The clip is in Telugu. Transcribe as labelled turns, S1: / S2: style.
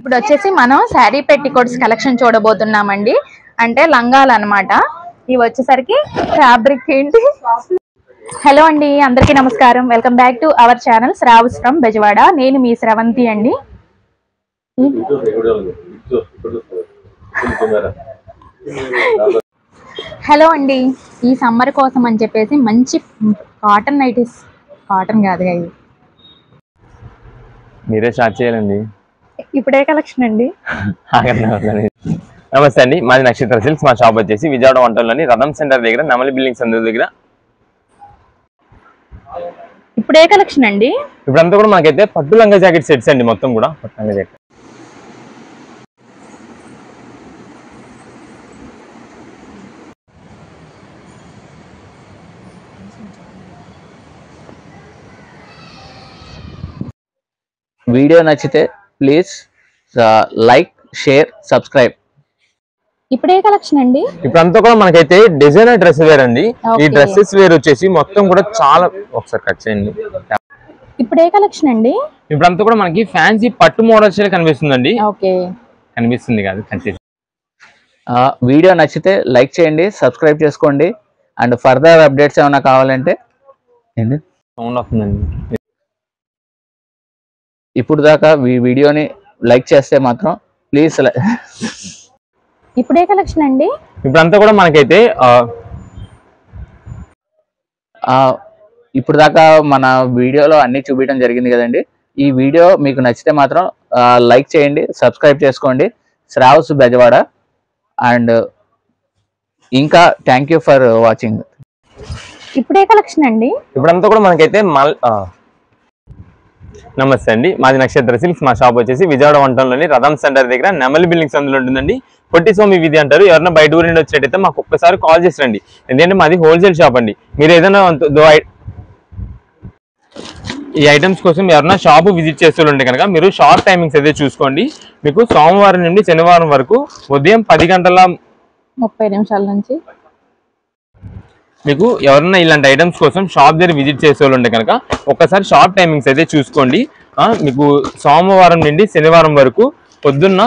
S1: ఇప్పుడు వచ్చేసి మనం శారీ పెట్టికోట్స్ కలెక్షన్ చూడబోతున్నామండి. అంటే లంగాలు అన్నమాట. ఇవి వచ్చేసరికి ఫ్యాబ్రిక్ ఏంటి. హలో అండి, అందరికీ నమస్కారం. Welcome back to our channel Shravs from Bezawada. నేను మీ శ్రవంతి అండి. హలో అండి, ఈ సమ్మర్ కోసం అని చెప్పేసి మంచి కాటన్ నైటీస్, కాటన్ కాదు ఇది
S2: మీరే స్టార్ట్ చేయాలండి.
S1: ఇప్పుడే కలెక్షన్ అండి.
S2: నమస్తే అండి, మాది నక్షత్ర సిల్క్స్. మా షాప్ వచ్చేసి విజయవాడ వంటల్లోని రథం సెంటర్ దగ్గర నెమలి బిల్డింగ్స్ దగ్గర.
S1: ఇప్పుడే కలెక్షన్ అండి.
S2: ఇప్పుడంతా కూడా మనకైతే పట్టు లంగా జాకెట్ సెట్స్ అండి. మొత్తం కూడా పట్టు లంగా జాకెట్.
S3: వీడియో నచ్చితే ప్లీజ్ లైక్, షేర్, సబ్స్క్రైబ్.
S1: ఇప్పుడే కలెక్షన్ అండి.
S2: ఇప్పుడంతా కూడా మనకైతే డిజైనర్ డ్రెస్ వేర్ అండి. ఈ డ్రెస్సెస్ వేర్ వచ్చేసి మొత్తం కూడా చాలా, ఒకసారి కట్ చేయండి.
S1: ఇప్పుడే కలెక్షన్ అండి.
S2: ఇప్పుడంతా కూడా మనకి ఫ్యాన్సీ పట్టు మోడల్స్ కనిపిస్తుందండి.
S1: ఓకే,
S2: కనిపిస్తుంది కాదు, కట్ చేసి.
S3: వీడియో నచ్చితే లైక్ చేయండి, సబ్స్క్రైబ్ చేసుకోండి. అండ్ ఫర్దర్ అప్డేట్స్ ఏమైనా కావాలంటే
S2: సౌండ్ వస్తుందండి.
S3: ఇప్పుడు దాకా ఈ వీడియోని లైక్ చేస్తే మాత్రం ప్లీజ్.
S1: ఇప్పుడే కలెక్షన్ అండి.
S2: ఇప్పుడంతా కూడా మనకైతే
S3: ఇప్పుడు దాకా మన వీడియోలో అన్ని చూపించడం జరిగింది కదండి. ఈ వీడియో మీకు నచ్చితే మాత్రం లైక్ చేయండి, సబ్స్క్రైబ్ చేసుకోండి. శ్రావ్స్ బెజవాడ. అండ్ ఇంకా థ్యాంక్ యూ ఫర్ వాచింగ్.
S1: ఇప్పుడే కలెక్షన్ అండి.
S2: ఇప్పుడంతా కూడా మనకైతే నమస్తే అండి, మాది నక్షత్ర సిల్క్స్. మా షాప్ వచ్చేసి విజయవాడ వంటంలోని రథం సెంటర్ దగ్గర నెమలి బిల్డింగ్స్ అందులో ఉంటుందండి. పొట్టి స్వామి వీధి అంటారు. ఎవరైనా బయట ఊరి నుండి వచ్చేటైతే మాకు ఒక్కసారి కాల్ చేసి రండి. ఎందుకంటే మాది హోల్సేల్ షాప్ అండి. మీరు ఏదైనా ఈ ఐటమ్స్ కోసం ఎవరైనా షాపు విజిట్ చేస్తుంటే కనుక మీరు షాప్ టైమింగ్స్ అయితే చూసుకోండి. మీకు సోమవారం నుండి శనివారం వరకు ఉదయం
S1: 10:30 నుంచి
S2: మీకు ఎవరైనా ఇలాంటి ఐటమ్స్ కోసం షాప్ దగ్గర విజిట్ చేసే వాళ్ళు ఉంటే కనుక ఒక్కసారి షాప్ టైమింగ్స్ అయితే చూసుకోండి. మీకు సోమవారం నుండి శనివారం వరకు పొద్దున్న